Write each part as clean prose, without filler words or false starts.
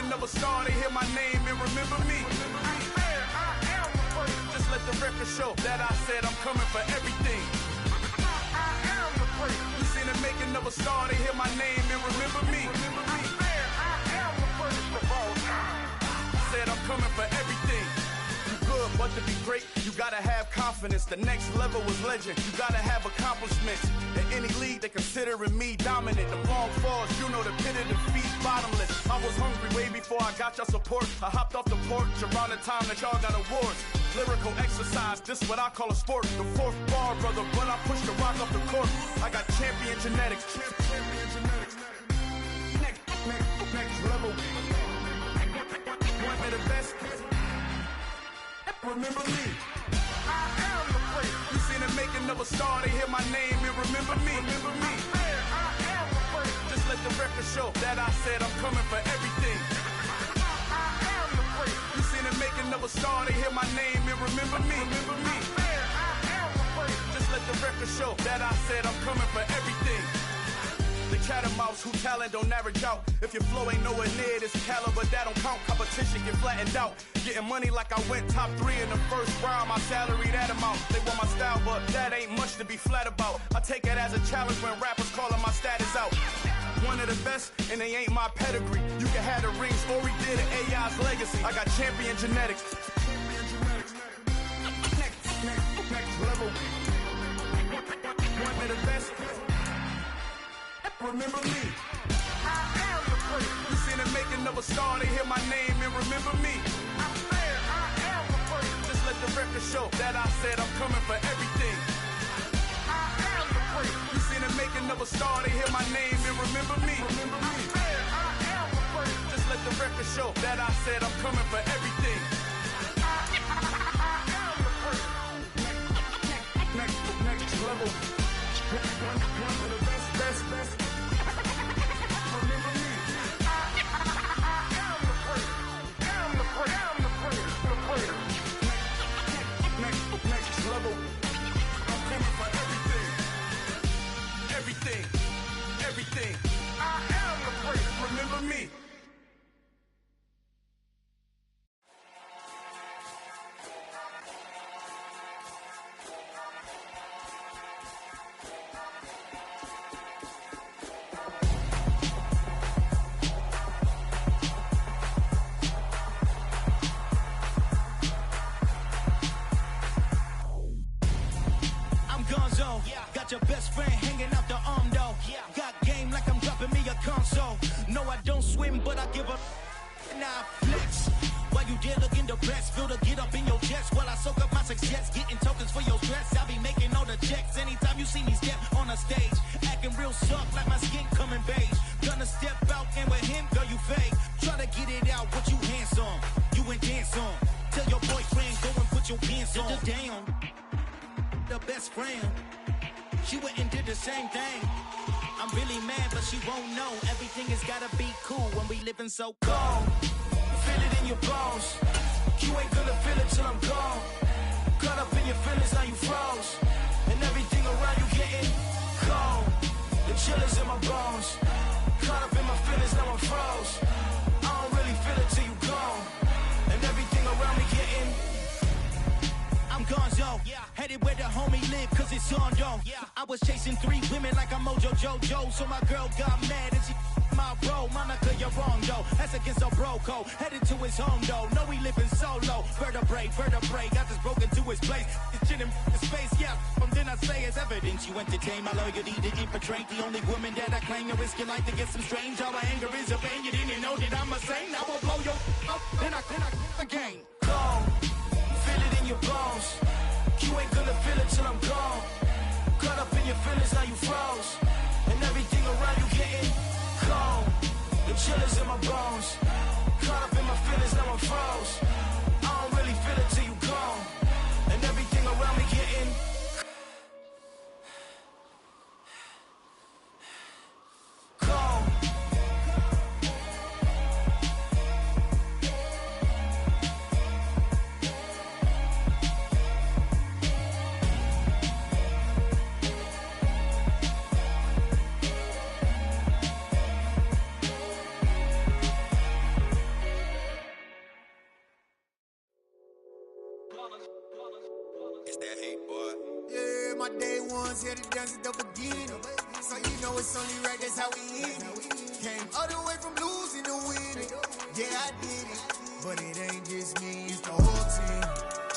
another star, they hear my name and remember me. Just let the record show that I said I'm coming for everything. You seen it make another star, they hear my name and remember me. Said I'm coming for everything. You good, but to be great, you gotta have confidence. The next level was legend, you gotta have accomplishments. In any league, they considering me dominant. The long falls, you know the pit of defeat, bottomless. I was hungry way before I got your support. I hopped off the porch around the time that y'all got awards. Lyrical exercise, this what I call a sport. The fourth bar, brother, when I push the rock off the court. I got champion genetics. Next level. One of the best. Remember me. I am the place. You seen it make another star, they hear my name and remember me. Remember me. I am the place. Just let the record show that I said I'm coming for everything. I am the place. You seen it make another star, they hear my name and remember me. Remember me. I am the place. Just let the record show that I said I'm coming for everything. The cat and mouse who talent don't average out. If your flow ain't nowhere near this caliber, that don't count. Competition get flattened out. Getting money like I went top 3 in the first round. My salary that amount. They want my style, but that ain't much to be flat about. I take it as a challenge when rappers calling my status out. One of the best, and they ain't my pedigree. You can have the rings, or we did it, AI's legacy. I got champion genetics. Next level. One of the best. Remember me. I am the place. You seen it make another star, they hear my name and remember me. I am the place. Just let the record show that I said I'm coming for everything. I am the place. You seen it make another star, they hear my name and remember me. Remember me. I am the place. Just let the record show that I said I'm coming for everything. I am the place. Next level. One of the best. Remember me. I am the place. Am the place. The place. Next level. I'm coming for everything. Everything. I am the place. Remember me. Got your best friend hanging out the arm though. Got game like I'm dropping me a console. No, I don't swim, but I give a nah flex. While you there looking depressed, feel the get up in your chest while I soak up my success, getting tokens for your stress. I be making all the checks anytime you see me step on a stage, acting real soft like my skin coming beige. Gonna step out and with him, girl, you fake. Try to get it out, what you hands on, you ain't dance on. Tell your boyfriend go and put your pants on. Down, the best friend. She went and did the same thing. I'm really mad, but she won't know. Everything has gotta be cool when we living so cold. Feel it in your bones. You ain't gonna feel it till I'm gone. Caught up in your feelings, now you froze. And everything around you getting cold. The chill is in my bones. Caught up in my feelings, now I'm froze. I don't really feel it till you gone. And everything around me getting I'm gonzo, headed where the homie live, cause it's on though. I was chasing 3 women like I'm Mojo Jojo, so my girl got mad and she my bro. Monica, you're wrong though, that's against a bro code. Headed to his home though, know he living solo. Vertebrae, got this broken to his place. It's chin in space, from then I say it's evidence. You entertain my loyalty to infiltrate the only woman that I claim. You risk your life to get some strange. All my anger is a pain, you didn't know that I'm a saint. I will blow your up, then I again. Go. Feel it in your bones. You ain't gonna feel it till I'm gone. Caught up in your feelings, now you froze. And everything around you getting cold. The chill is in my bones. Caught up in my feelings, now I'm froze. I don't really feel it till you gone. And everything around me getting cold. my day ones here to dance at the beginning. So you know it's only right, that's how we end it. Came all the way from losing to winning. Yeah, I did it. But it ain't just me, it's the whole team.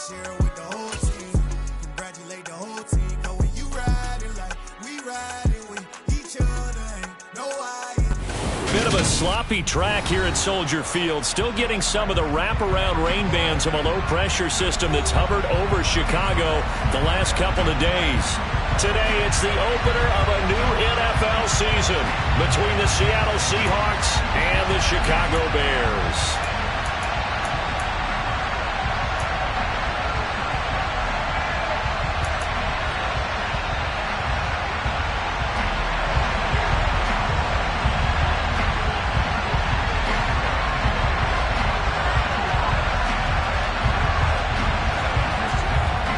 Share it with the whole team. Congratulate the whole team. Cause when you riding like we riding with each other, ain't no hiding. Bit of a sloppy track here at Soldier Field. Still getting some of the wraparound rain bands of a low-pressure system that's hovered over Chicago the last couple of days. Today, it's the opener of a new NFL season between the Seattle Seahawks and the Chicago Bears.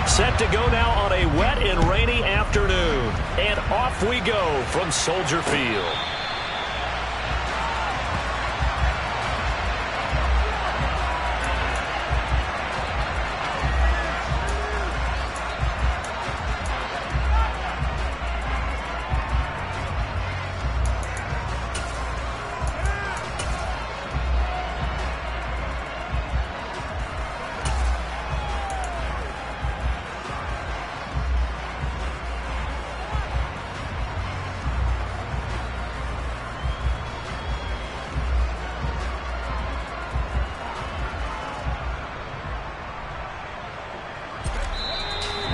Set to go now on a wet and rainy afternoon. And off we go from Soldier Field.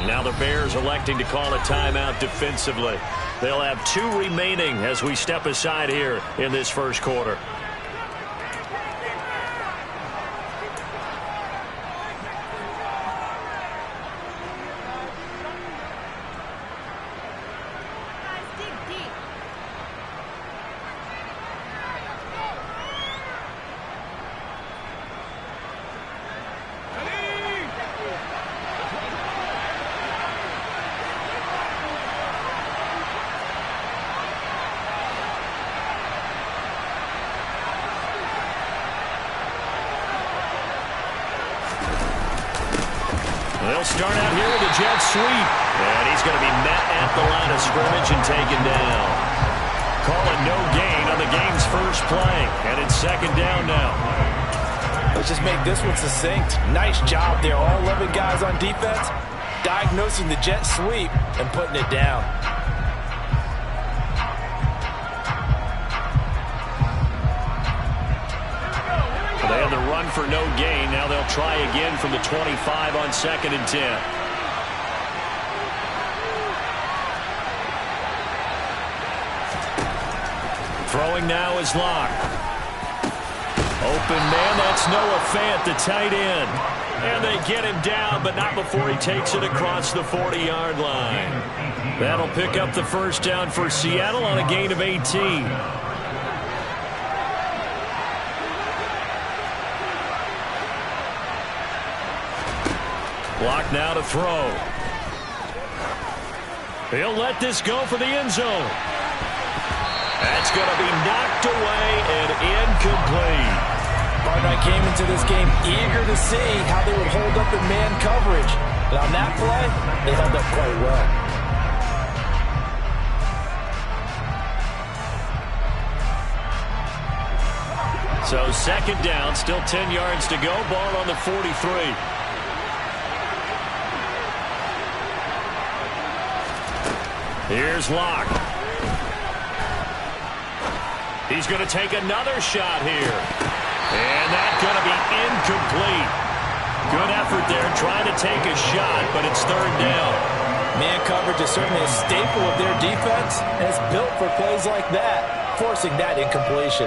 Now the Bears electing to call a timeout defensively. They'll have 2 remaining as we step aside here in this first quarter. They'll start out here with a jet sweep. And he's going to be met at the line of scrimmage and taken down. Calling no gain on the game's first play. And it's second down now. Let's just make this one succinct. Nice job there. All 11 guys on defense diagnosing the jet sweep and putting it down. They had the run for no gain. Now they'll try again from the 25 on 2nd and 10. Throwing now is Locke. Open man, that's Noah Fant, the tight end. And they get him down, but not before he takes it across the 40-yard line. That'll pick up the first down for Seattle on a gain of 18. Block now to throw. He'll let this go for the end zone. That's going to be knocked away and incomplete. Barnett came into this game eager to see how they would hold up in man coverage. And on that play, they held up quite well. So second down, still 10 yards to go. Ball on the 43. Here's Locke. He's going to take another shot here. And that's going to be incomplete. Good effort there trying to take a shot, but it's third down. Man coverage is certainly a staple of their defense, and it's built for plays like that, forcing that incompletion.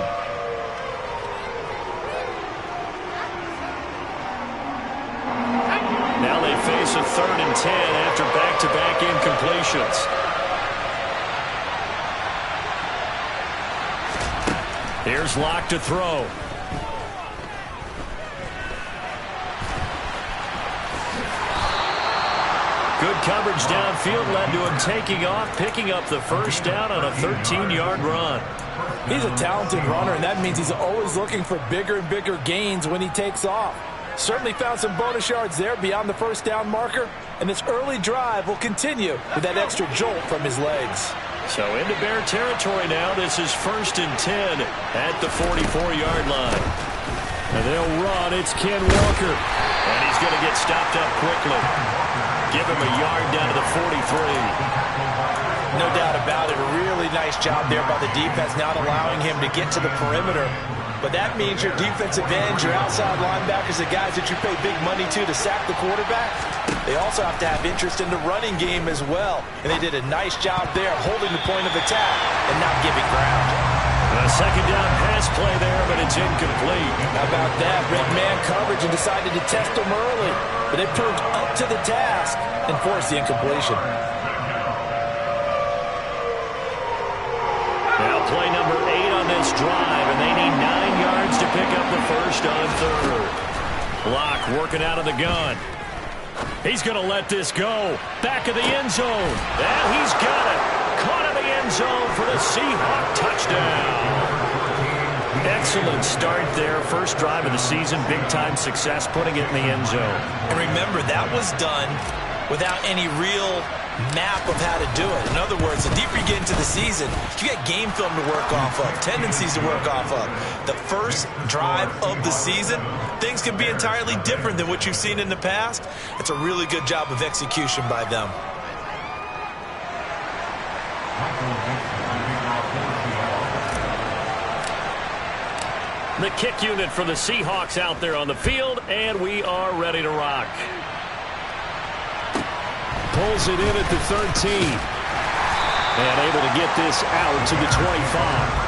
Now they face a 3rd and 10 after back-to-back incompletions. Here's Locke to throw. Good coverage downfield led to him taking off, picking up the first down on a 13-yard run. He's a talented runner, and that means he's always looking for bigger and bigger gains when he takes off. Certainly found some bonus yards there beyond the first down marker, and this early drive will continue with that extra jolt from his legs. So into Bear territory now. This is 1st and 10 at the 44-yard line. And they'll run. It's Ken Walker. And he's going to get stopped up quickly. Give him a yard down to the 43. No doubt about it. A really nice job there by the defense, not allowing him to get to the perimeter. But that means your defensive ends, your outside linebackers, the guys that you pay big money to sack the quarterback, they also have to have interest in the running game as well. And they did a nice job there holding the point of attack and not giving ground. A second down pass play there, but it's incomplete. How about that? Red man coverage and decided to test them early. But they proved up to the task and forced the incompletion. Now play number 8 on this drive, and they need 9 yards to pick up the first on 3rd. Block working out of the gun. He's going to let this go. Back of the end zone. And he's got it. Caught in the end zone for the Seahawk touchdown. Excellent start there. First drive of the season. Big-time success putting it in the end zone. And remember, that was done without any real map of how to do it. In other words, the deeper you get into the season, you get game film to work off of, tendencies to work off of. The first drive of the season, things can be entirely different than what you've seen in the past. It's a really good job of execution by them. The kick unit for the Seahawks out there on the field, and we are ready to rock. Pulls it in at the 13. And able to get this out to the 25.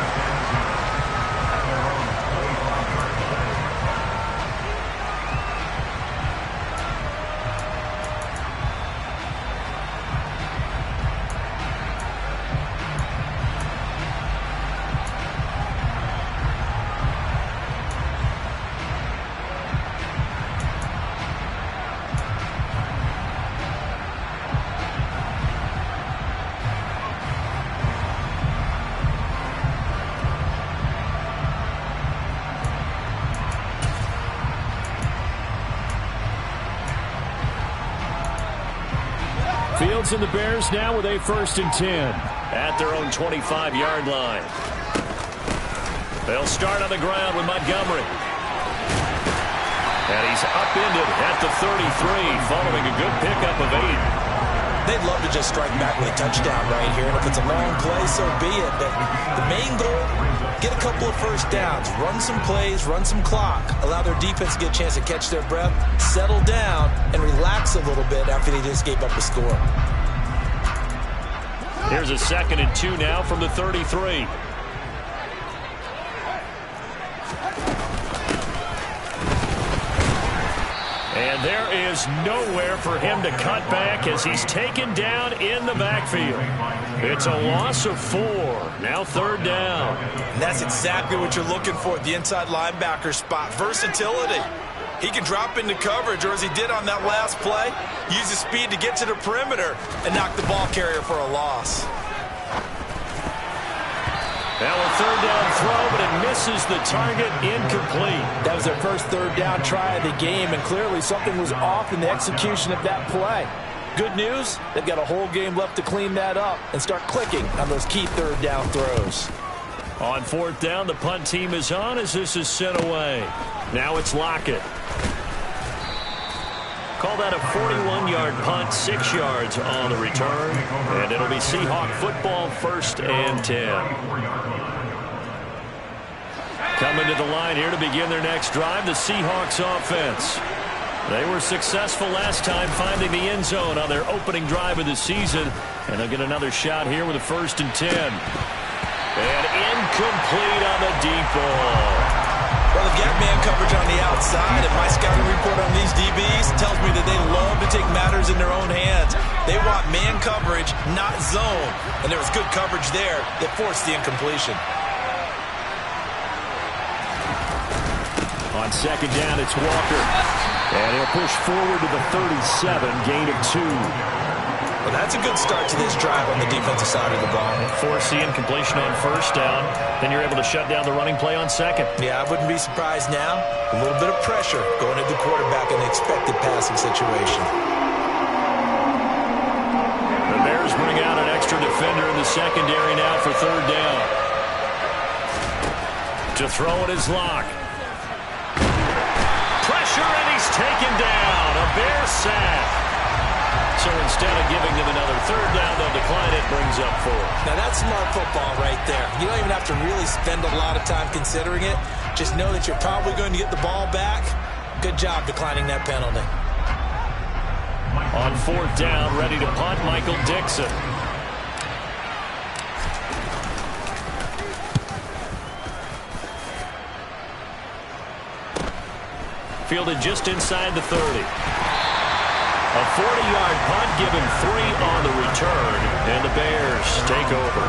Fields and the Bears now with a 1st and 10 at their own 25-yard line. They'll start on the ground with Montgomery. And he's upended at the 33 following a good pickup of 8. They'd love to just strike back with a touchdown right here, and if it's a long play, so be it. But the main goal, get a couple of first downs, run some plays, run some clock, allow their defense to get a chance to catch their breath, settle down, and relax a little bit after they just gave up a score. Here's a 2nd and 2 now from the 33. And there is nowhere for him to cut back as he's taken down in the backfield. It's a loss of 4. Now 3rd down. And that's exactly what you're looking for at the inside linebacker spot. Versatility. He can drop into coverage, or as he did on that last play, use his speed to get to the perimeter and knock the ball carrier for a loss. Now a 3rd down throw, but it misses the target, incomplete. That was their first 3rd down try of the game, and clearly something was off in the execution of that play. Good news, they've got a whole game left to clean that up and start clicking on those key 3rd down throws. On 4th down, the punt team is on as this is sent away. Now it's Lockett. Call that a 41-yard punt, 6 yards on the return, and it'll be Seahawk football, 1st and 10. Coming to the line here to begin their next drive, the Seahawks offense. They were successful last time finding the end zone on their opening drive of the season, and they'll get another shot here with a 1st and 10. And incomplete on the deep ball. Well, they've got man coverage on the outside, and my scouting report on these DBs tells me that they love to take matters in their own hands. They want man coverage, not zone, and there was good coverage there that forced the incompletion. On 2nd down, it's Walker. And he'll push forward to the 37, gain of 2. Well, that's a good start to this drive on the defensive side of the ball. Force the incompletion on first down. Then you're able to shut down the running play on second. Yeah, I wouldn't be surprised now. A little bit of pressure going at the quarterback in the expected passing situation. The Bears bring out an extra defender in the secondary now for third down. To throw it is Locke. Pressure, and he's taken down. A Bears sack. So instead of giving them another third down, they'll decline it, brings up 4. Now that's smart football right there. You don't even have to really spend a lot of time considering it. Just know that you're probably going to get the ball back. Good job declining that penalty. On fourth down, ready to punt, Michael Dixon. Fielded just inside the 30. A 40-yard punt, given 3 on the return, and the Bears take over.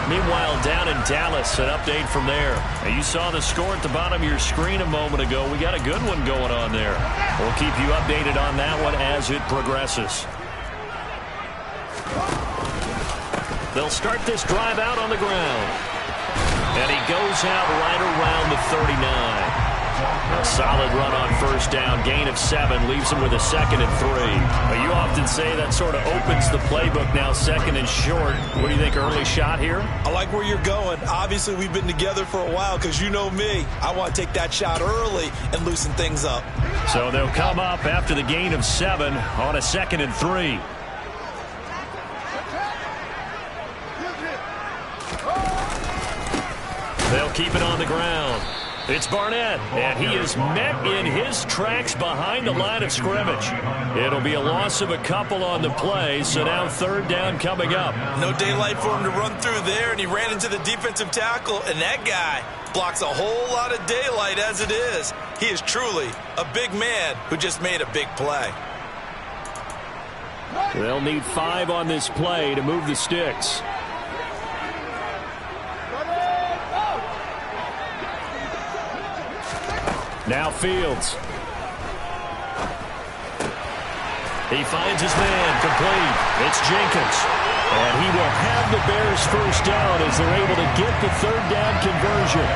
Meanwhile, down in Dallas, an update from there. Now, you saw the score at the bottom of your screen a moment ago. We got a good one going on there. We'll keep you updated on that one as it progresses. They'll start this drive out on the ground. And he goes out right around the 39. A solid run on first down, gain of 7, leaves him with a 2nd and 3. But you often say that sort of opens the playbook now, 2nd and short. What do you think, early shot here? I like where you're going. Obviously, we've been together for a while because you know me. I want to take that shot early and loosen things up. So they'll come up after the gain of 7 on a 2nd and 3. They'll keep it on the ground. It's Barnett, and he is met in his tracks behind the line of scrimmage. It'll be a loss of a couple on the play, so now third down coming up. No daylight for him to run through there, and he ran into the defensive tackle, and that guy blocks a whole lot of daylight as it is. He is truly a big man who just made a big play. They'll need 5 on this play to move the sticks. Now Fields. He finds his man, complete. It's Jenkins. And he will have the Bears first down as they're able to get the third down conversion.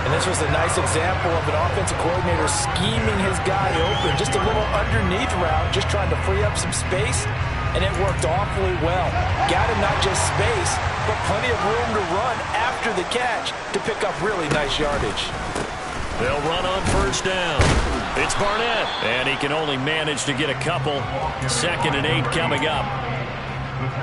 And this was a nice example of an offensive coordinator scheming his guy open. Just a little underneath route, just trying to free up some space. And it worked awfully well. Got him not just space, but plenty of room to run after the catch to pick up really nice yardage. They'll run on first down. It's Barnett, and he can only manage to get a couple. 2nd and 8 coming up.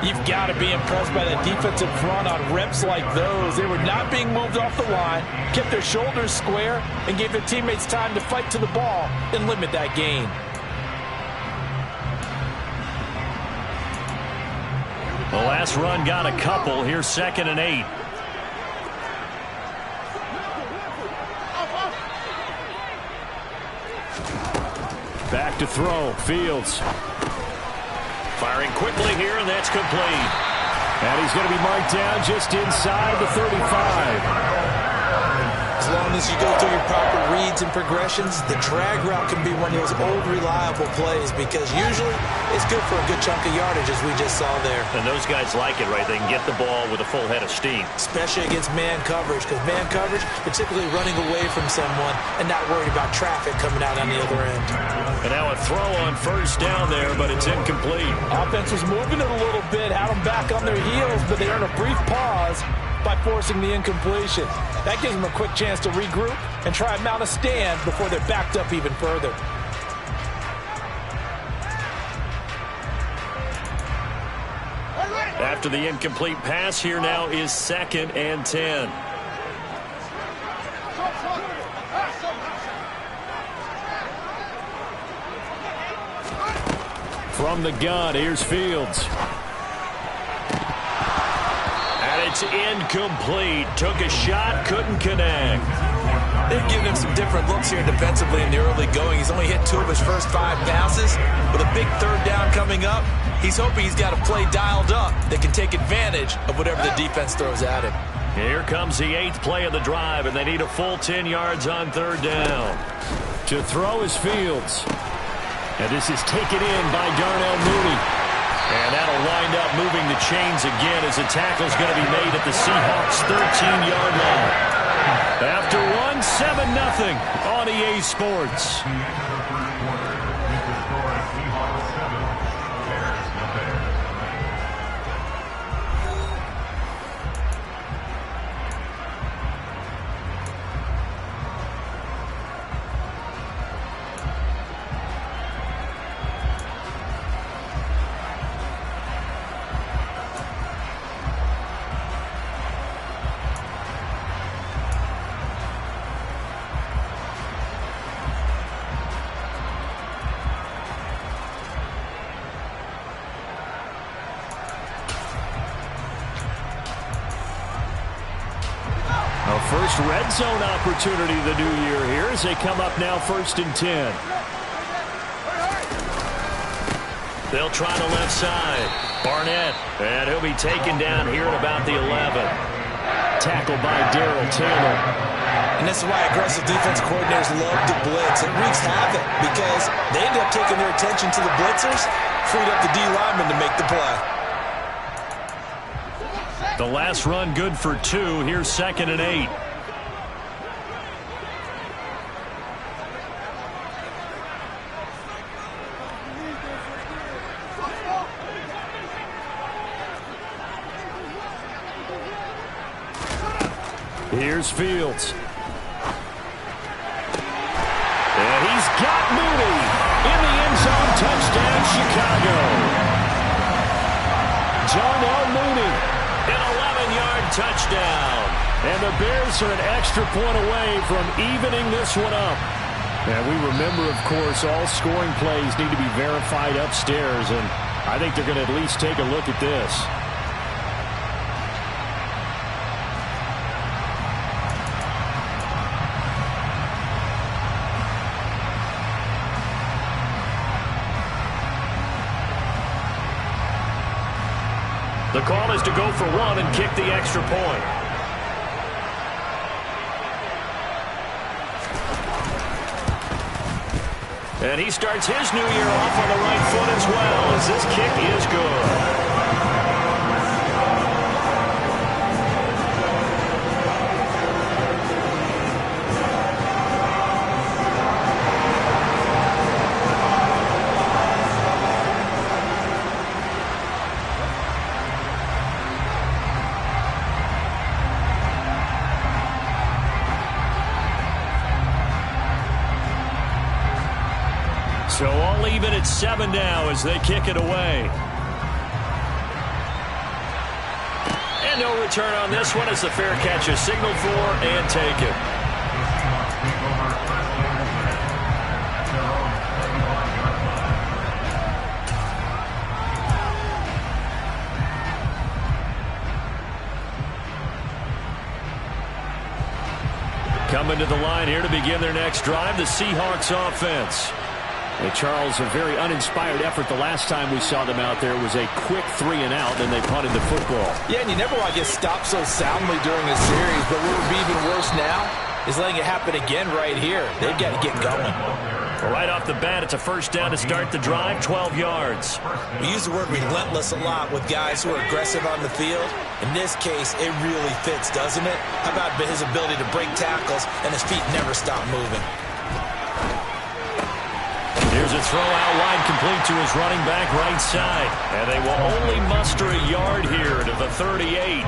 You've got to be impressed by the defensive front on reps like those. They were not being moved off the line, kept their shoulders square, and gave their teammates time to fight to the ball and limit that gain. The last run got a couple. Here's 2nd and 8. Back to throw. Fields. Firing quickly here, and that's complete. And he's going to be marked down just inside the 35. As long as you go through your proper reads and progressions, the drag route can be one of those old reliable plays because usually it's good for a good chunk of yardage, as we just saw there. And those guys like it, right? They can get the ball with a full head of steam. Especially against man coverage, because man coverage, you're typically running away from someone and not worried about traffic coming out on the other end. And now a throw on first down there, but it's incomplete. Offense was moving it a little bit, had them back on their heels, but they earned a brief pause by forcing the incompletion. That gives them a quick chance to regroup and try and mount a stand before they're backed up even further. After the incomplete pass, here now is 2nd and 10. From the gun, here's Fields. And it's incomplete. Took a shot, couldn't connect. They've given him some different looks here defensively in the early going. He's only hit 2 of his first 5 passes. With a big third down coming up, he's hoping he's got a play dialed up that can take advantage of whatever the defense throws at him. Here comes the 8th play of the drive, and they need a full 10 yards on third down. To throw is Fields. And this is taken in by Darnell Mooney. And that'll wind up moving the chains again as the tackle's going to be made at the Seahawks' 13-yard line. After one, 7-0 on EA Sports. First red zone opportunity of the new year here as they come up now 1st and 10. They'll try the left side. Barnett, and he'll be taken down here at about the 11. Tackled by Darrell Taylor. And this is why aggressive defense coordinators love to blitz. It wreaks havoc because they end up taking their attention to the blitzers, freed up the D lineman to make the play. The last run good for 2. Here's 2nd and 8. Here's Fields. And he's got Mooney in the end zone. Touchdown, Chicago. Darnell Mooney, an 11-yard touchdown. And the Bears are an extra point away from evening this one up. And we remember, of course, all scoring plays need to be verified upstairs. And I think they're going to at least take a look at this. The call is to go for 1 and kick the extra point. And he starts his new year off on the right foot as well, as this kick is good. So all even at 7 now as they kick it away. And no return on this one as the fair catch is signaled for and taken. Coming to the line here to begin their next drive, the Seahawks offense. And Charles, a very uninspired effort the last time we saw them out there was a quick 3 and out, and they punted the football. Yeah, and you never want to get stopped so soundly during a series, but what would be even worse now is letting it happen again right here. They've got to get going. Well, right off the bat, it's a first down to start the drive, 12 yards. We use the word relentless a lot with guys who are aggressive on the field. In this case, it really fits, doesn't it? How about his ability to break tackles and his feet never stop moving? Here's a throw out wide, complete to his running back right side. And they will only muster a yard here to the 38.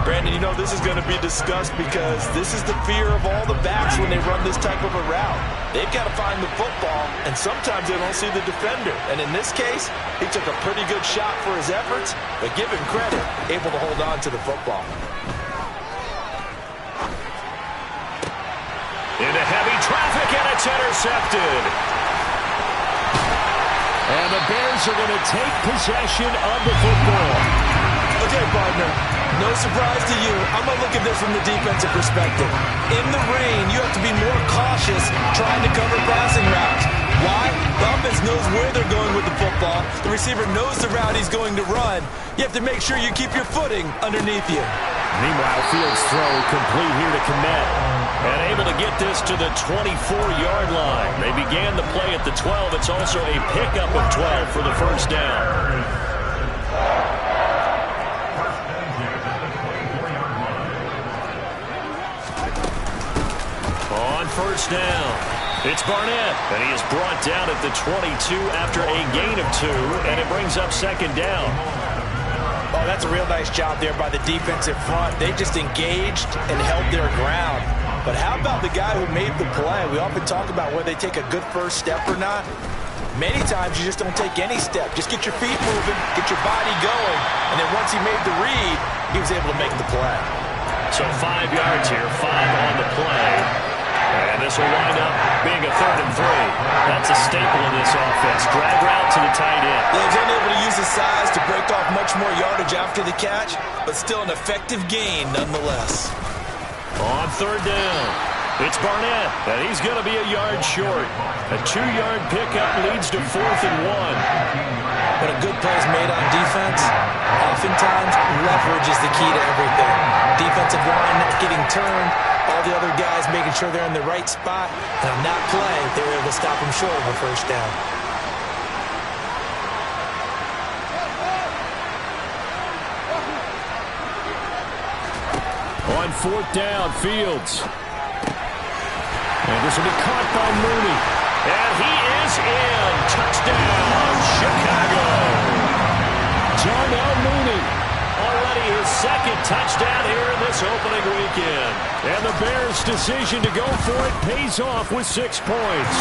Brandon, you know this is going to be discussed because this is the fear of all the backs when they run this type of a route. They've got to find the football, and sometimes they don't see the defender. And in this case, he took a pretty good shot for his efforts, but give him credit, able to hold on to the football. Into heavy traffic, and it's intercepted. And the Bears are going to take possession of the football. Okay, partner, no surprise to you. I'm going to look at this from the defensive perspective. In the rain, you have to be more cautious trying to cover passing routes. Why? The offense knows where they're going with the football. The receiver knows the route he's going to run. You have to make sure you keep your footing underneath you. Meanwhile, Fields' throw complete here to Kmet. And able to get this to the 24-yard line. They began the play at the 12. It's also a pickup of 12 for the first down. first down. It's Barnett, and he is brought down at the 22 after a gain of 2, and it brings up second down. Oh, that's a real nice job there by the defensive front. They just engaged and held their ground. But how about the guy who made the play? We often talk about whether they take a good first step or not. Many times you just don't take any step. Just get your feet moving, get your body going, and then once he made the read, he was able to make the play. So 5 yards here, 5 on the play. And this will wind up being a 3rd and 3. That's a staple in this offense. Drag route to the tight end. Yeah, he's unable to use his size to break off much more yardage after the catch, but still an effective gain nonetheless. On 3rd down, it's Barnett, and he's going to be a yard short. A 2-yard pickup leads to 4th and 1. When a good play is made on defense, oftentimes leverage is the key to everything. Defensive line getting turned, all the other guys making sure they're in the right spot. And on that play, they were able to stop him short of a first down. On 4th down, Fields. And this will be caught by Mooney. And he is in. Touchdown, Chicago. Darnell Mooney. Already his 2nd touchdown here in this opening weekend. And the Bears' decision to go for it pays off with 6 points.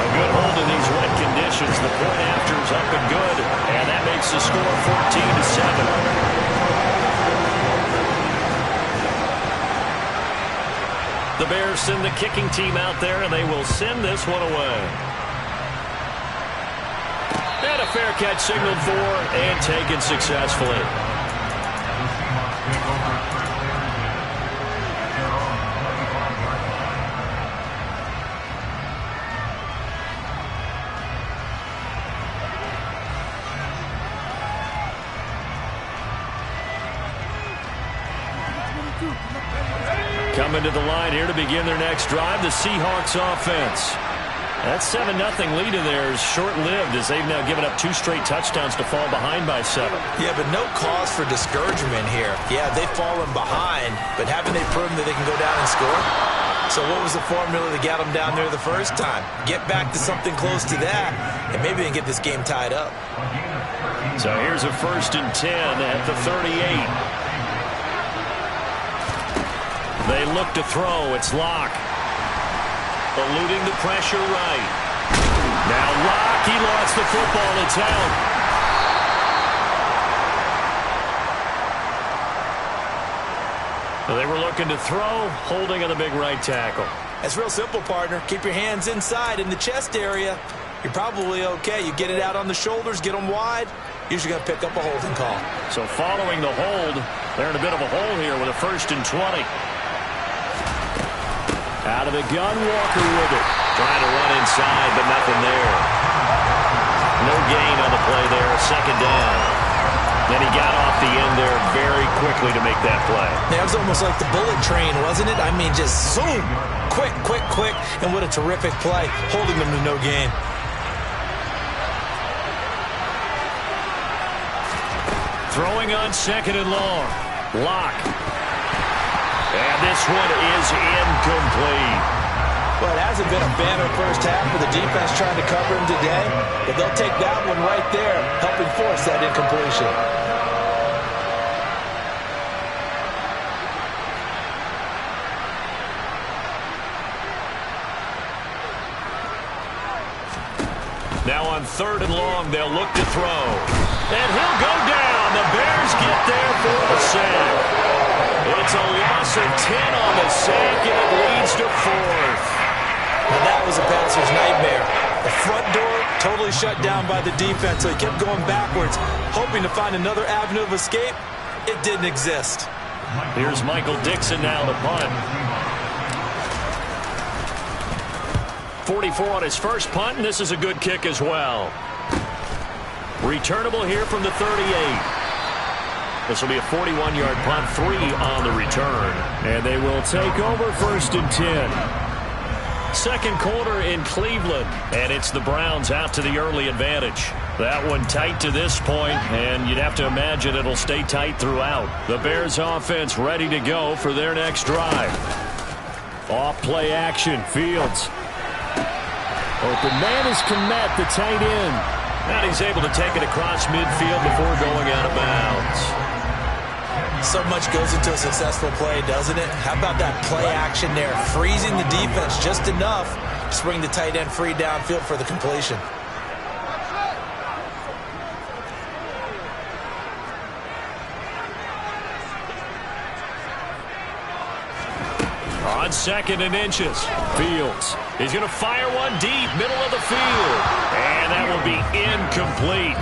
A good hold in these wet conditions. The point after is up and good. And that makes the score 14-7. The Bears send the kicking team out there, and they will send this one away. And a fair catch signaled for and taken successfully. Coming to the line here to begin their next drive, the Seahawks offense. That 7-0 lead of theirs short-lived as they've now given up 2 straight touchdowns to fall behind by 7. Yeah, but no cause for discouragement here. Yeah, they've fallen behind, but haven't they proven that they can go down and score? So what was the formula that got them down there the first time? Get back to something close to that, and maybe they can get this game tied up. So here's a 1st and 10 at the 38. They look to throw. It's Locke. Eluding the pressure right. Now Locke, he lost the football. It's out. They were looking to throw, holding on the big right tackle. It's real simple, partner. Keep your hands inside in the chest area. You're probably okay. You get it out on the shoulders, get them wide. Usually going to pick up a holding call. So following the hold, they're in a bit of a hole here with a 1st and 20. Out of the gun, Walker with it. Trying to run inside, but nothing there. No gain on the play there, 2nd down. Then he got off the end there very quickly to make that play. Yeah, it was almost like the bullet train, wasn't it? I mean, just zoom. Quick, quick, quick. And what a terrific play, holding them to no gain. Throwing on 2nd and long. Locke. And this one is incomplete. Well, it hasn't been a banner first half for the defense trying to cover him today, but they'll take that one right there, helping force that incompletion. Now on 3rd and long, they'll look to throw. And he'll go down. The Bears get there for the sack. It's a loss of 10 on the sack, and it leads to 4th. Now that was a passer's nightmare. The front door totally shut down by the defense, so he kept going backwards, hoping to find another avenue of escape. It didn't exist. Here's Michael Dixon now to punt. 44 on his first punt, and this is a good kick as well. Returnable here from the 38. This will be a 41-yard punt, 3 on the return. And they will take over 1st and 10. Second quarter in Cleveland, and it's the Browns out to the early advantage. That one tight to this point, and you'd have to imagine it'll stay tight throughout. The Bears offense ready to go for their next drive. Off play action. Fields. Open man is Kmet, the tight end. And he's able to take it across midfield before going out of bounds. So much goes into a successful play, doesn't it? How about that play action there? Freezing the defense just enough to bring the tight end free downfield for the completion. On 2nd and inches. Fields. He's going to fire one deep, middle of the field. And that will be incomplete.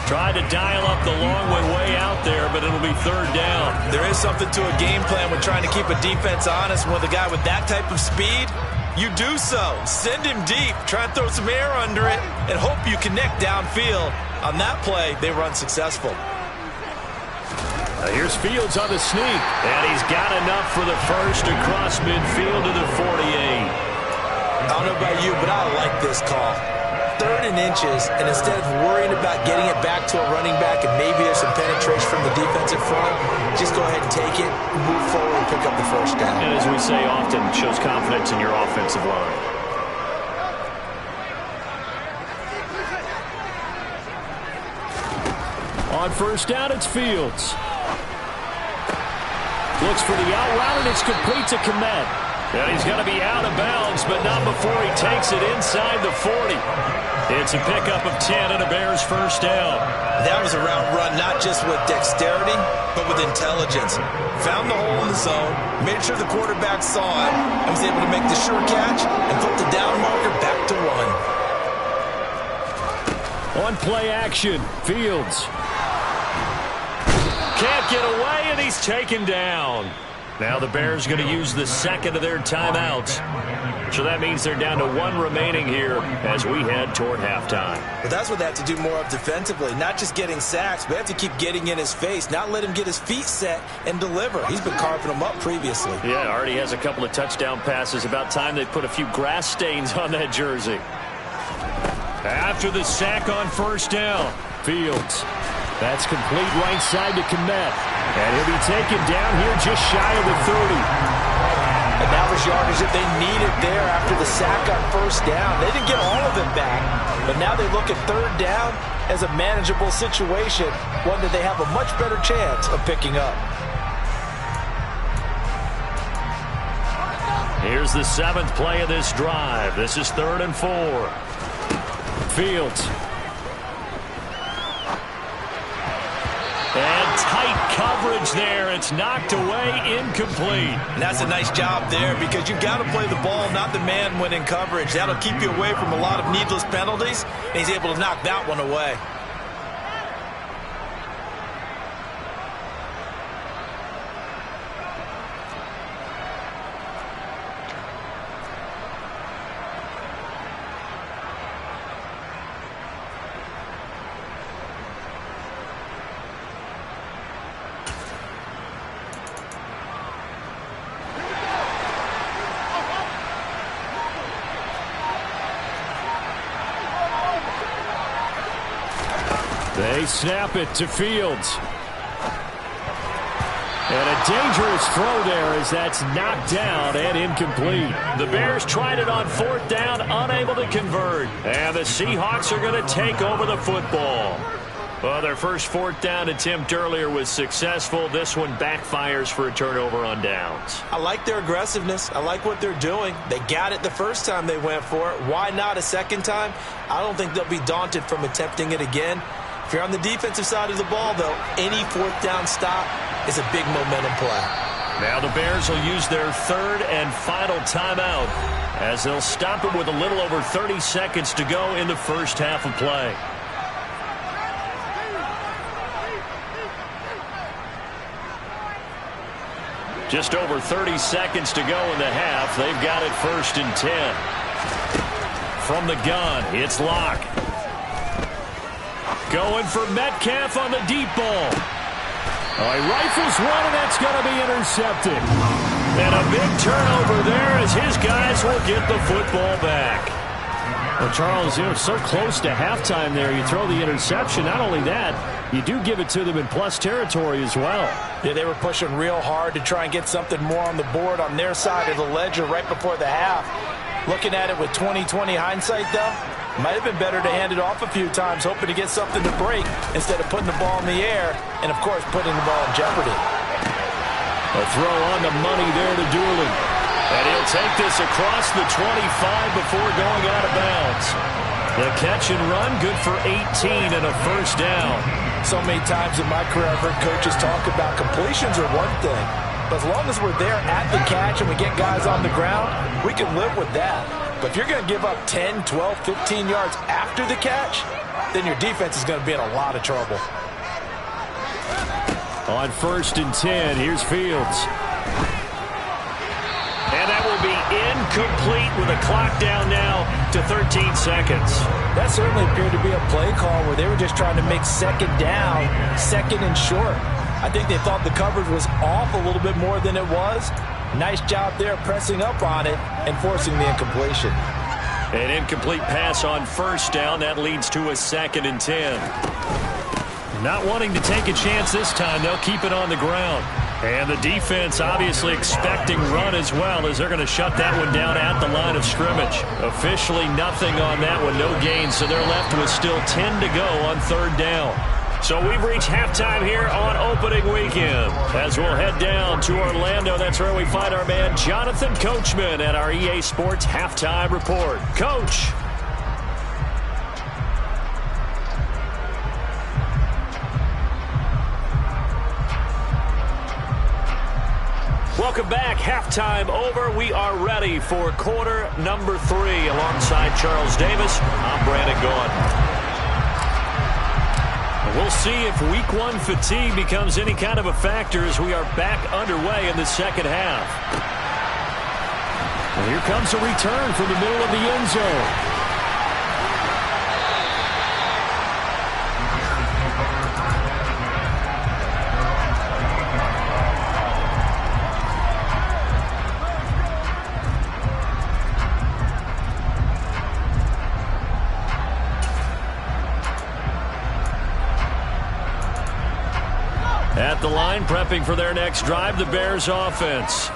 Tried to dial up the long one way out there, but it'll be 3rd down. There is something to a game plan with trying to keep a defense honest. With a guy with that type of speed, you do so. Send him deep. Try and throw some air under it and hope you connect downfield. On that play, they were unsuccessful. Here's Fields on the sneak, and he's got enough for the first across midfield to the 48. I don't know about you, but I like this call. 3rd and inches, and instead of worrying about getting it back to a running back and maybe there's some penetration from the defensive front, just go ahead and take it, move forward, and pick up the first down. And as we say often, shows confidence in your offensive line. On 1st down, it's Fields. Looks for the out route, and it's complete to Kmet. And he's going to be out of bounds, but not before he takes it inside the 40. It's a pickup of 10 and a Bears first down. That was a route run not just with dexterity, but with intelligence. Found the hole in the zone, made sure the quarterback saw it, and was able to make the sure catch and put the down marker back to 1. On play action, Fields. Can't get away, and he's taken down. Now the Bears going to use the 2nd of their timeouts. So that means they're down to 1 remaining here as we head toward halftime. But that's what they have to do more of defensively. Not just getting sacks, but they have to keep getting in his face. Not let him get his feet set and deliver. He's been carving them up previously. Yeah, already has a couple of touchdown passes. About time they put a few grass stains on that jersey. After the sack on 1st down, Fields. That's complete right side to Kmet. And he'll be taken down here just shy of the 30. And that was yardage that they needed there after the sack on 1st down. They didn't get all of it back, but now they look at 3rd down as a manageable situation, one that they have a much better chance of picking up. Here's the 7th play of this drive. This is 3rd and 4. Fields. And tight coverage there. It's knocked away, incomplete. And that's a nice job there because you've got to play the ball, not the man when in coverage. That'll keep you away from a lot of needless penalties, and he's able to knock that one away. They snap it to Fields. And a dangerous throw there as that's knocked down and incomplete. The Bears tried it on 4th down, unable to convert. And the Seahawks are going to take over the football. Well, their first 4th down attempt earlier was successful. This one backfires for a turnover on downs. I like their aggressiveness. I like what they're doing. They got it the first time they went for it. Why not a second time? I don't think they'll be daunted from attempting it again. If you're on the defensive side of the ball, though, any 4th down stop is a big momentum play. Now the Bears will use their 3rd and final timeout as they'll stop it with a little over 30 seconds to go in the first half of play. Just over 30 seconds to go in the half. They've got it 1st and 10. From the gun, it's Locke. Going for Metcalf on the deep ball. He rifles one, and that's going to be intercepted. And a big turnover there as his guys will get the football back. Well, Charles, so close to halftime there. You throw the interception. Not only that, you do give it to them in plus territory as well. Yeah, they were pushing real hard to try and get something more on the board on their side of the ledger right before the half. Looking at it with 20/20 hindsight, though, might have been better to hand it off a few times, hoping to get something to break instead of putting the ball in the air and, of course, putting the ball in jeopardy. A throw on the money there to Doolin. And he'll take this across the 25 before going out of bounds. The catch and run, good for 18 and a first down. So many times in my career I've heard coaches talk about completions are one thing, but as long as we're there at the catch and we get guys on the ground, we can live with that. But if you're going to give up 10, 12, 15 yards after the catch, then your defense is going to be in a lot of trouble. On 1st and 10, here's Fields. And that will be incomplete with a clock down now to 13 seconds. That certainly appeared to be a play call where they were just trying to make second down, second and short. I think they thought the coverage was off a little bit more than it was. Nice job there pressing up on it and forcing the incompletion. An incomplete pass on 1st down. That leads to a 2nd and 10. Not wanting to take a chance this time. They'll keep it on the ground. And the defense obviously expecting run as well, as they're going to shut that one down at the line of scrimmage. Officially nothing on that one, no gain, so they're left with still 10 to go on 3rd down. So we've reached halftime here on opening weekend. As we'll head down to Orlando, that's where we find our man Jonathan Coachman at our EA Sports Halftime Report. Coach. Welcome back. Halftime over. We are ready for quarter number 3. Alongside Charles Davis, I'm Brandon Gaudin. We'll see if week 1 fatigue becomes any kind of a factor as we are back underway in the second half. And here comes a return from the middle of the end zone. At the line, prepping for their next drive, the Bears offense.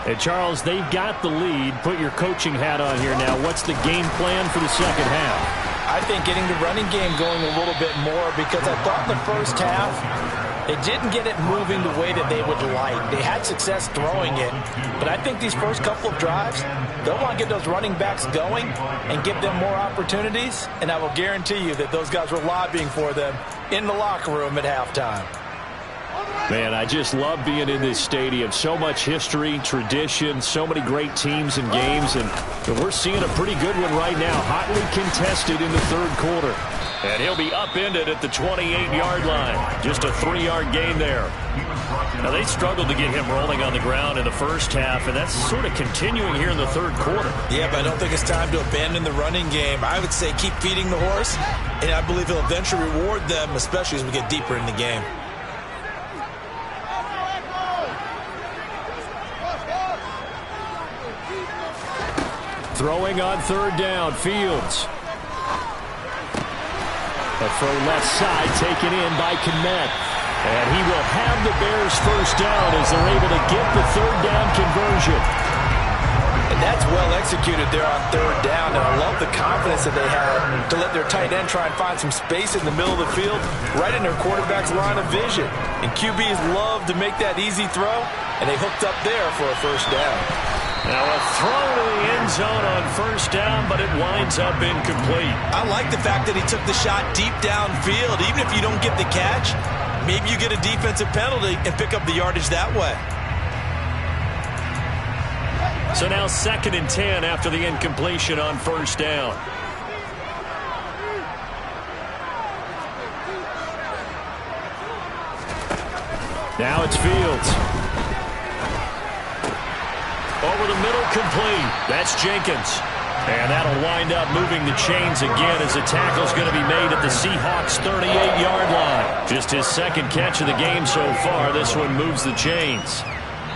And Charles, they've got the lead. Put your coaching hat on here now. What's the game plan for the second half? I think getting the running game going a little bit more, because I thought in the first half they didn't get it moving the way that they would like. They had success throwing it, but I think these first couple of drives, they'll want to get those running backs going and give them more opportunities, and I will guarantee you that those guys were lobbying for them in the locker room at halftime. Man, I just love being in this stadium. So much history, tradition, so many great teams and games, and we're seeing a pretty good one right now. Hotly contested in the 3rd quarter. And he'll be upended at the 28-yard line. Just a 3-yard gain there. Now, they struggled to get him rolling on the ground in the first half, and that's sort of continuing here in the 3rd quarter. Yeah, but I don't think it's time to abandon the running game. I would say keep feeding the horse, and I believe he'll eventually reward them, especially as we get deeper in the game. Throwing on 3rd down, Fields. A throw left side taken in by Kmet. And he will have the Bears first down as they're able to get the 3rd down conversion. And that's well executed there on 3rd down. And I love the confidence that they had to let their tight end try and find some space in the middle of the field, right in their quarterback's line of vision. And QBs love to make that easy throw, and they hooked up there for a first down. Now a throw to the end zone on 1st down, but it winds up incomplete. I like the fact that he took the shot deep downfield. Even if you don't get the catch, maybe you get a defensive penalty and pick up the yardage that way. So now 2nd and 10 after the incompletion on 1st down. Now it's Fields. Over the middle, complete. That's Jenkins. And that'll wind up moving the chains again as the tackle's going to be made at the Seahawks' 38-yard line. Just his 2nd catch of the game so far. This one moves the chains.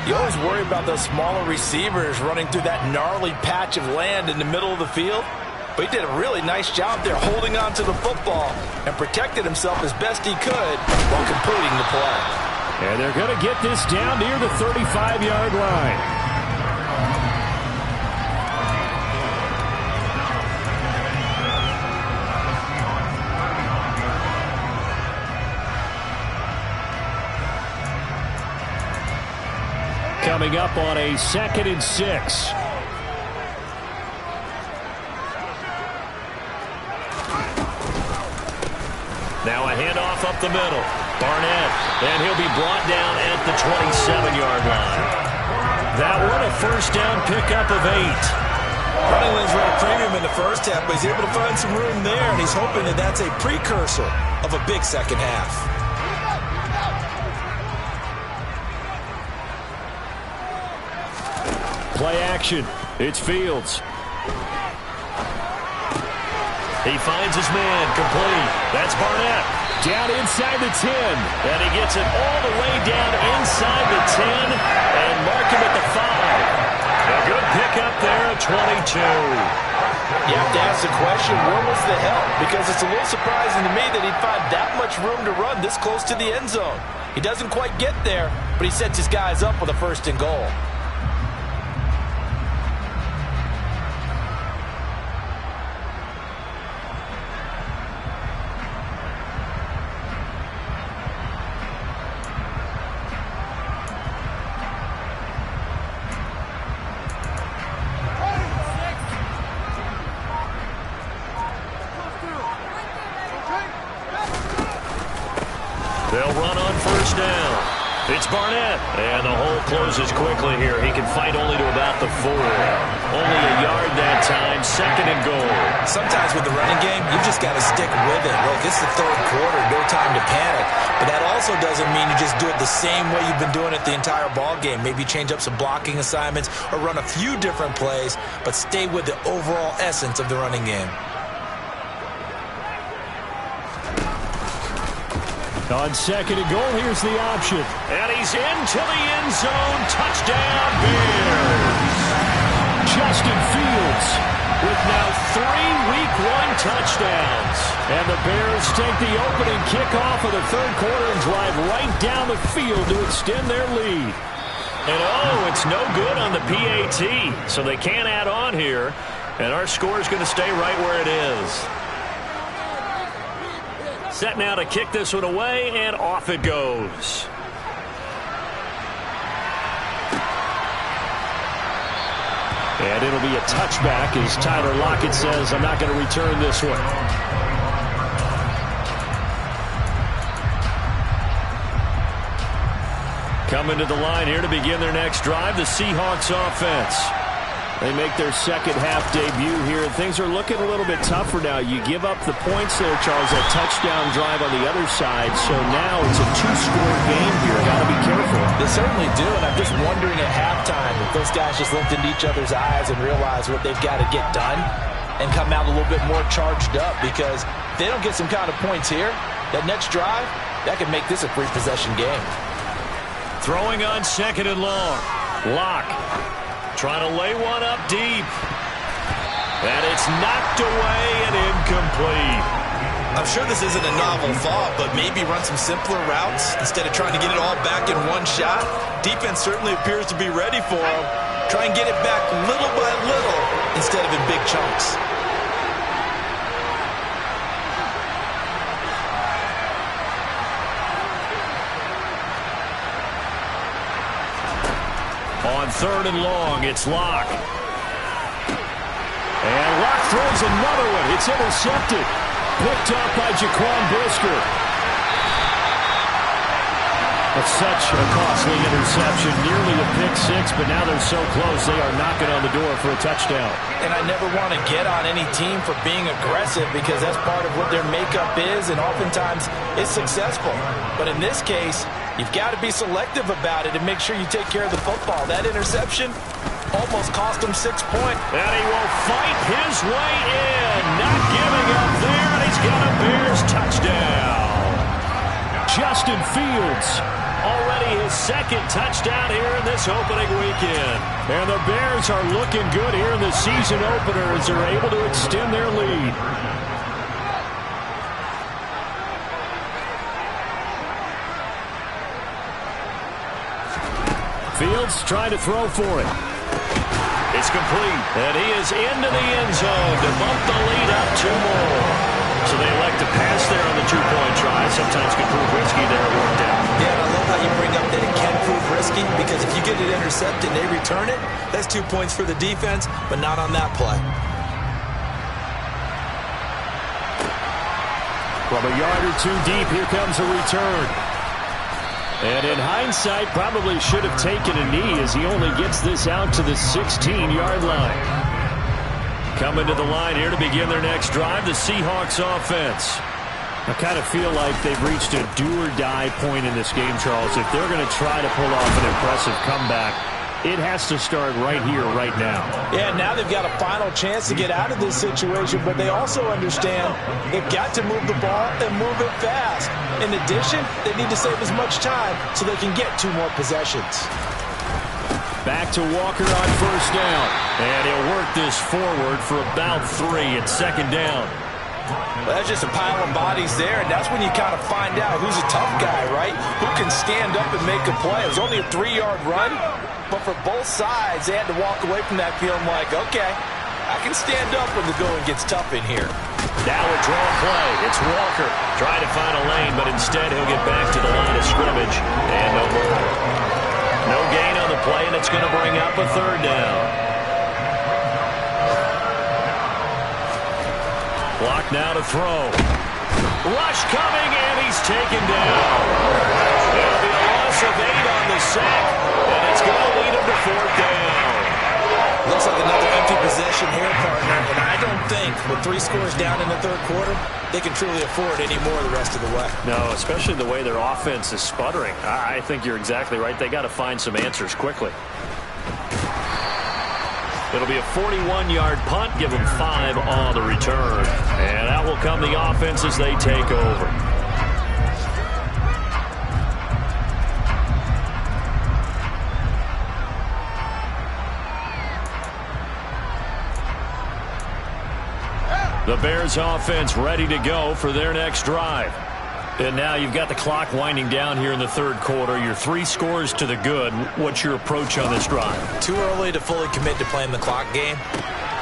You always worry about those smaller receivers running through that gnarly patch of land in the middle of the field. but he did a really nice job there holding on to the football and protected himself as best he could while completing the play. And they're going to get this down near the 35-yard line. Coming up on a 2nd and 6. Now a handoff up the middle. Barnett, and he'll be brought down at the 27-yard line. That one a first down pickup of 8. Running lanes were a premium in the first half, but he's able to find some room there, and he's hoping that that's a precursor of a big second half. Play action. It's Fields. He finds his man, complete. That's Barnett. Down inside the 10. And he gets it all the way down inside the 10 and mark him at the 5. A good pickup there at 22. You have to ask the question, where was the help? Because it's a little surprising to me that he'd find that much room to run this close to the end zone. He doesn't quite get there, but he sets his guys up with a 1st and goal. They'll run on 1st down. It's Barnett. And the hole closes quickly here. He can fight only to about the 4. Only a yard that time. 2nd and goal. Sometimes with the running game, you just got to stick with it. Look, it's the 3rd quarter. No time to panic. But that also doesn't mean you just do it the same way you've been doing it the entire ball game. Maybe change up some blocking assignments or run a few different plays, but stay with the overall essence of the running game. On 2nd and goal, here's the option. And he's into the end zone. Touchdown, Bears. Justin Fields with now 3 Week 1 touchdowns. And the Bears take the opening kickoff of the 3rd quarter and drive right down the field to extend their lead. And oh, it's no good on the PAT. So they can't add on here. And our score is going to stay right where it is. Set now to kick this one away, and off it goes. And it'll be a touchback as Tyler Lockett says, I'm not going to return this one. Coming to the line here to begin their next drive, the Seahawks offense. They make their 2nd half debut here, and things are looking a little bit tougher now. You give up the points there, Charles, that touchdown drive on the other side, so now it's a 2-score game here. Got to be careful. They certainly do, and I'm just wondering at halftime if those guys just looked into each other's eyes and realized what they've got to get done and come out a little bit more charged up, because if they don't get some kind of points here, that next drive, that could make this a 3-possession game. Throwing on 2nd and long. Lock. Trying to lay one up deep. And it's knocked away and incomplete. I'm sure this isn't a novel thought, but maybe run some simpler routes instead of trying to get it all back in one shot. Defense certainly appears to be ready for him. Try and get it back little by little instead of in big chunks. On 3rd and long, it's Locke. And Locke throws another one. It's intercepted. Picked up by Jaquan Brisker. That's such a costly interception. Nearly a pick-6, but now they're so close they are knocking on the door for a touchdown. And I never want to get on any team for being aggressive because that's part of what their makeup is, and oftentimes it's successful. But in this case, you've got to be selective about it and make sure you take care of the football. That interception almost cost him 6 points. And he will fight his way in. Not giving up there, and he's got a Bears touchdown. Justin Fields Already his second touchdown here in this opening weekend. And the Bears are looking good here in the season opener as they're able to extend their lead. Fields trying to throw for it. It's complete, and he is into the end zone to bump the lead up 2 more. So they elect to pass there on the 2-point try. Sometimes can prove risky there. It worked out. Yeah, and I love how you bring up that it can prove risky, because if you get it intercepted and they return it, that's 2 points for the defense, but not on that play. From a yard or 2 deep, here comes a return. And in hindsight, probably should have taken a knee as he only gets this out to the 16-yard line. Coming to the line here to begin their next drive, the Seahawks offense. I kind of feel like they've reached a do-or-die point in this game, Charles. If they're going to try to pull off an impressive comeback, it has to start right here, right now. Yeah, now they've got a final chance to get out of this situation, but they also understand they've got to move the ball and move it fast. In addition, they need to save as much time so they can get 2 more possessions. Back to Walker on first down. And he'll work this forward for about 3 at second down. Well, that's just a pile of bodies there, and that's when you kind of find out who's a tough guy, right? Who can stand up and make a play. It was only a 3-yard run, but for both sides, they had to walk away from that feeling like, okay, I can stand up when the going gets tough in here. Now a draw play. It's Walker trying to find a lane, but instead he'll get back to the line of scrimmage. And no more. No gain on the play, and it's going to bring up a 3rd down. Block now to throw. Rush coming, and he's taken down. It'll be a loss of 8 on the sack, and it's going to lead him to 4th down. Looks like another empty possession here, partner, and I don't think with 3 scores down in the 3rd quarter, they can truly afford any more the rest of the way. No, especially the way their offense is sputtering. I think you're exactly right. They got to find some answers quickly. It'll be a 41-yard punt. Give them 5 on the return. And out will come the offense as they take over. The Bears offense ready to go for their next drive. And now you've got the clock winding down here in the 3rd quarter. You're 3 scores to the good. What's your approach on this drive? Too early to fully commit to playing the clock game.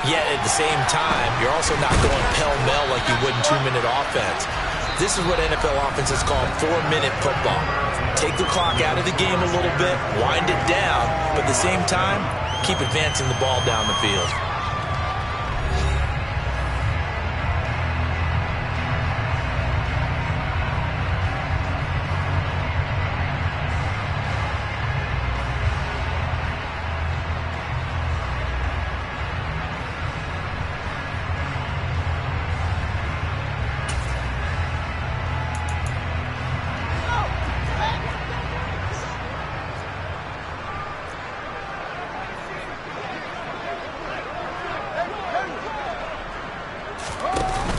Yet at the same time, you're also not going pell-mell like you would in 2-minute offense. This is what NFL offenses call 4-minute football. Take the clock out of the game a little bit, wind it down, but at the same time, keep advancing the ball down the field.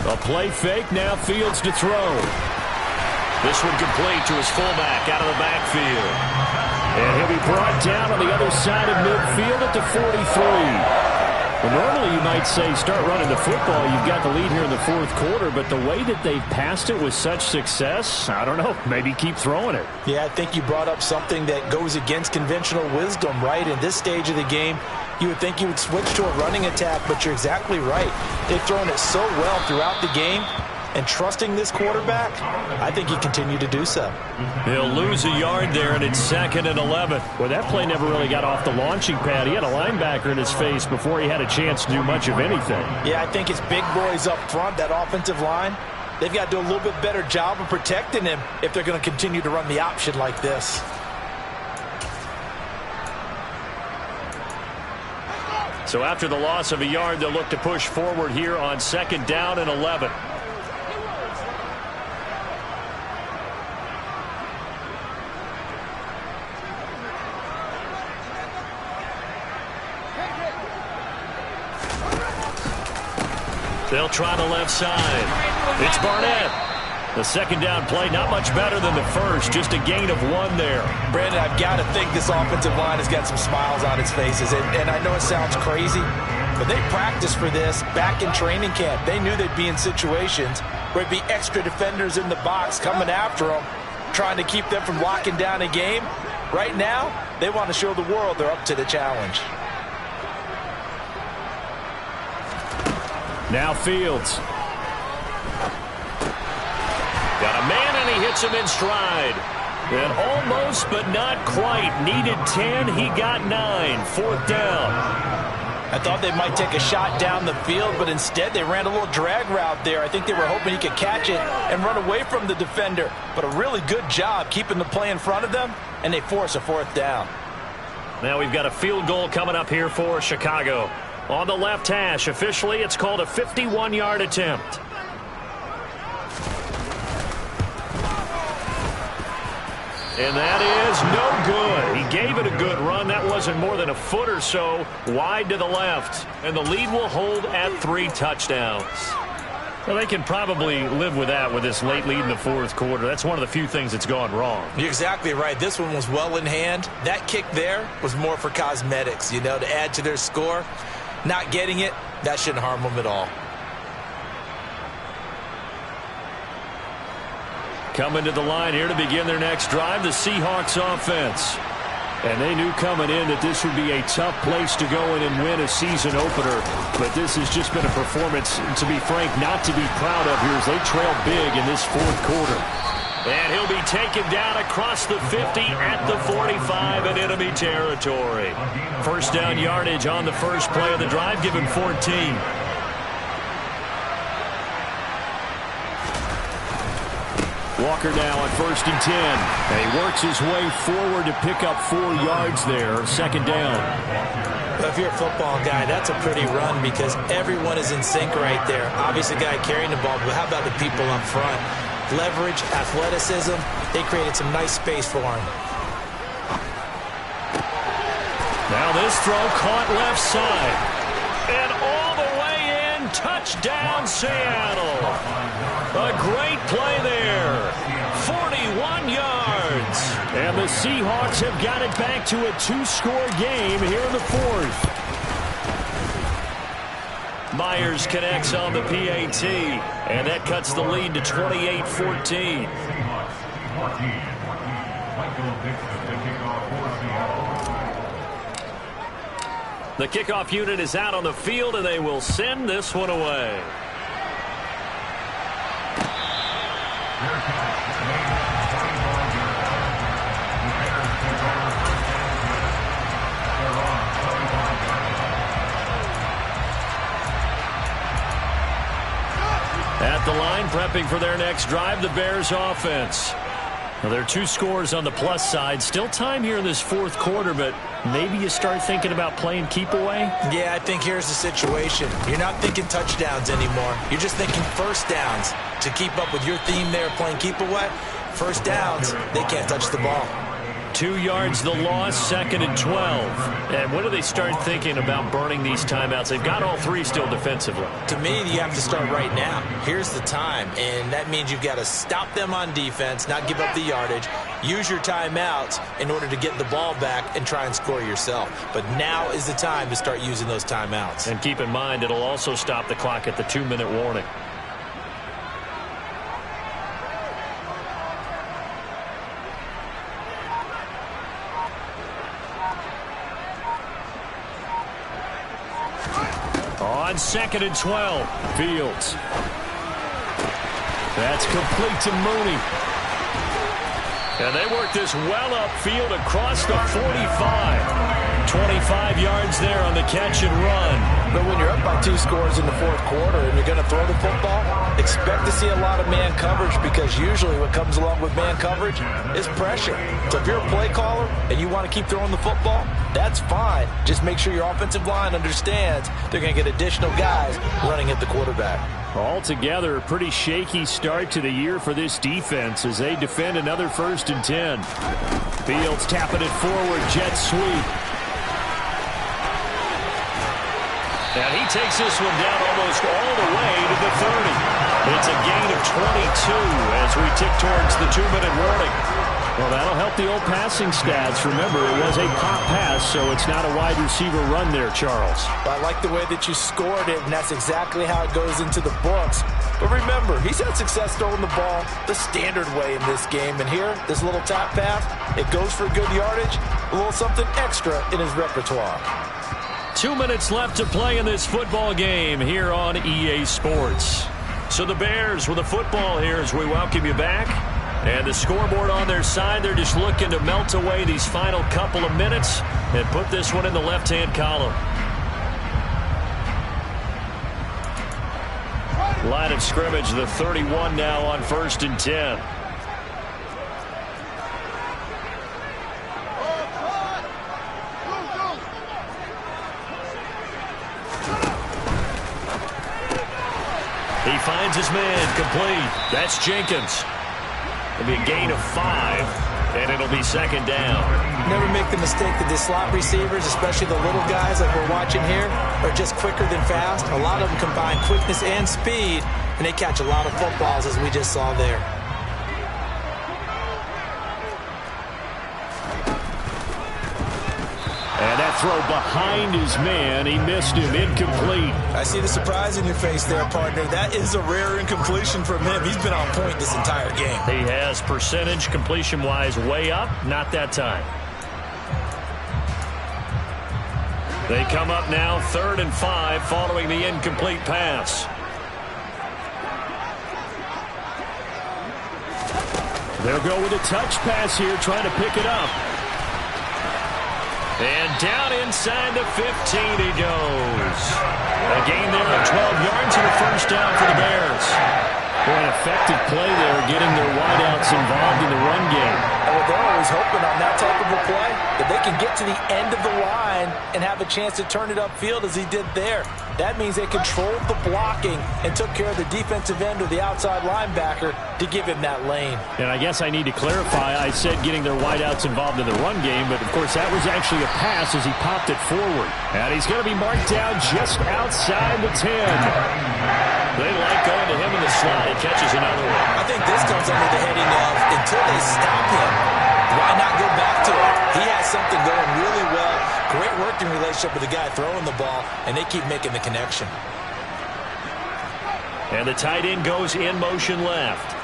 A play fake, now Fields to throw. This one complete to his fullback out of the backfield. And he'll be brought down on the other side of midfield at the 43. Well, normally you might say start running the football. You've got the lead here in the 4th quarter, but the way that they've passed it with such success, I don't know, maybe keep throwing it. Yeah, I think you brought up something that goes against conventional wisdom, right? In this stage of the game, you would think you would switch to a running attack, but you're exactly right. They've thrown it so well throughout the game, and trusting this quarterback, I think he continued to do so. He'll lose a yard there, and it's 2nd and 11. Well, that play never really got off the launching pad. He had a linebacker in his face before he had a chance to do much of anything. Yeah, I think his big boys up front, that offensive line, they've got to do a little bit better job of protecting him if they're going to continue to run the option like this. So after the loss of a yard, they'll look to push forward here on 2nd down and 11. They'll try the left side. It's Barnett. The second down play, not much better than the first, just a gain of 1 there. Brandon, I've got to think this offensive line has got some smiles on its faces. And I know it sounds crazy, but they practiced for this back in training camp. They knew they'd be in situations where there'd be extra defenders in the box coming after them, trying to keep them from locking down a game. Right now, they want to show the world they're up to the challenge. Now Fields. Got a man, and he hits him in stride. And almost, but not quite. Needed 10, he got 9. 4th down. I thought they might take a shot down the field, but instead they ran a little drag route there. I think they were hoping he could catch it and run away from the defender. But a really good job keeping the play in front of them, and they force a 4th down. Now we've got a field goal coming up here for Chicago. On the left hash, officially it's called a 51-yard attempt. And that is no good. He gave it a good run. That wasn't more than a foot or so wide to the left. And the lead will hold at 3 touchdowns. Well, they can probably live with that with this late lead in the 4th quarter. That's one of the few things that's gone wrong. You're exactly right. This one was well in hand. That kick there was more for cosmetics, you know, to add to their score. Not getting it, that shouldn't harm them at all. Coming to the line here to begin their next drive, the Seahawks offense. And they knew coming in that this would be a tough place to go in and win a season opener. But this has just been a performance, to be frank, not to be proud of here as they trail big in this 4th quarter. And he'll be taken down across the 50 at the 45 in enemy territory. First down yardage on the first play of the drive, given 14. Walker now on 1st and 10. And he works his way forward to pick up 4 yards there. 2nd down. Well, if you're a football guy, that's a pretty run because everyone is in sync right there. Obviously, the guy carrying the ball, but how about the people up front? Leverage, athleticism, they created some nice space for him. Now this throw caught left side. And all the way in, touchdown Seattle. A great play there. 41 yards. And the Seahawks have got it back to a 2-score game here in the 4th. Myers connects on the PAT, and that cuts the lead to 28-14. The kickoff unit is out on the field, and they will send this one away. At the line, prepping for their next drive, the Bears offense. Well, there are 2 scores on the plus side. Still time here in this 4th quarter, but maybe you start thinking about playing keep away? Yeah, I think here's the situation. You're not thinking touchdowns anymore. You're just thinking first downs. To keep up with your theme there, playing keep away, first downs, they can't touch the ball. 2 yards the loss, 2nd and 12. And when do they start thinking about burning these timeouts? They've got all 3 still defensively. To me, you have to start right now. Here's the time, and that means you've got to stop them on defense, not give up the yardage, use your timeouts in order to get the ball back and try and score yourself. But now is the time to start using those timeouts. And keep in mind, it'll also stop the clock at the 2-minute warning. On 2nd and 12, Fields. That's complete to Mooney. And they work this well upfield across the 45. 25 yards there on the catch and run. But when you're up by 2 scores in the 4th quarter and you're going to throw the football, expect to see a lot of man coverage because usually what comes along with man coverage is pressure. So if you're a play caller and you want to keep throwing the football, that's fine. Just make sure your offensive line understands they're going to get additional guys running at the quarterback. Altogether, a pretty shaky start to the year for this defense as they defend another 1st and 10. Fields tapping it forward, jet sweep. And he takes this one down almost all the way to the 30. It's a gain of 22 as we tick towards the 2-minute warning. Well, that'll help the old passing stats. Remember, it was a pop pass, so it's not a wide receiver run there, Charles. Well, I like the way that you scored it, and that's exactly how it goes into the books. But remember, he's had success throwing the ball the standard way in this game. And here, this little tap pass, it goes for good yardage, a little something extra in his repertoire. 2 minutes left to play in this football game here on EA Sports. So the Bears with the football here as we welcome you back. And the scoreboard on their side, they're just looking to melt away these final couple of minutes and put this one in the left-hand column. Line of scrimmage, the 31 now on 1st and 10. He finds his man complete. That's Jenkins. It'll be a gain of 5, and it'll be 2nd down. Never make the mistake that the slot receivers, especially the little guys like we're watching here, are just quicker than fast. A lot of them combine quickness and speed, and they catch a lot of footballs as we just saw there. And that throw behind his man, he missed him, incomplete. I see the surprise in your face there, partner. That is a rare incompletion from him. He's been on point this entire game. He has percentage completion-wise way up, not that time. They come up now 3rd and 5 following the incomplete pass. They'll go with a touch pass here, trying to pick it up. And down inside the 15 he goes. A gain there of 12 yards and a 1st down for the Bears. Boy, an effective play there, getting their wideouts involved in the run game. Well, they're always hoping on that type of a play that they can get to the end of the line and have a chance to turn it upfield as he did there. That means they controlled the blocking and took care of the defensive end or the outside linebacker to give him that lane. And I guess I need to clarify, I said getting their wideouts involved in the run game, but of course that was actually a pass as he popped it forward. And he's going to be marked down just outside the 10. They like going to him in the slot. He catches another one. I think this comes under the heading of until they stop him, why not go back to it? He has something going really well. Great working relationship with the guy throwing the ball, and they keep making the connection. And the tight end goes in motion left.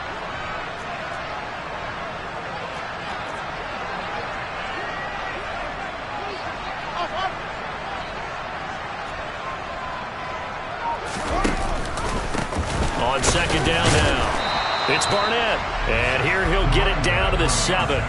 On 2nd down now, it's Barnett. And here he'll get it down to the 7.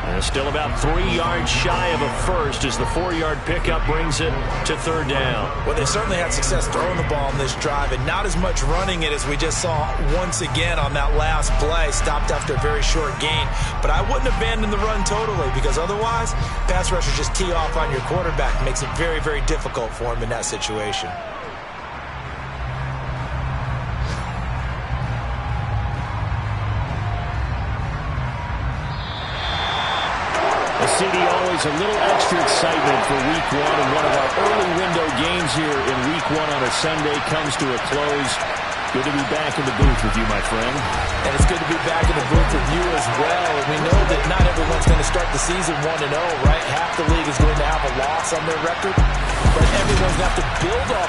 And still about 3 yards shy of a first as the 4-yard pickup brings it to 3rd down. Well, they certainly had success throwing the ball in this drive and not as much running it as we just saw once again on that last play. Stopped after a very short gain. But I wouldn't abandon the run totally because otherwise, pass rushers just tee off on your quarterback. It makes it very, very difficult for him in that situation. CD, always a little extra excitement for Week 1, and one of our early window games here in Week 1 on a Sunday comes to a close. Good to be back in the booth with you, my friend. And it's good to be back in the booth with you as well. And we know that not everyone's going to start the season 1-0, right? Half the league is going to have a loss on their record, but everyone's going to have to build off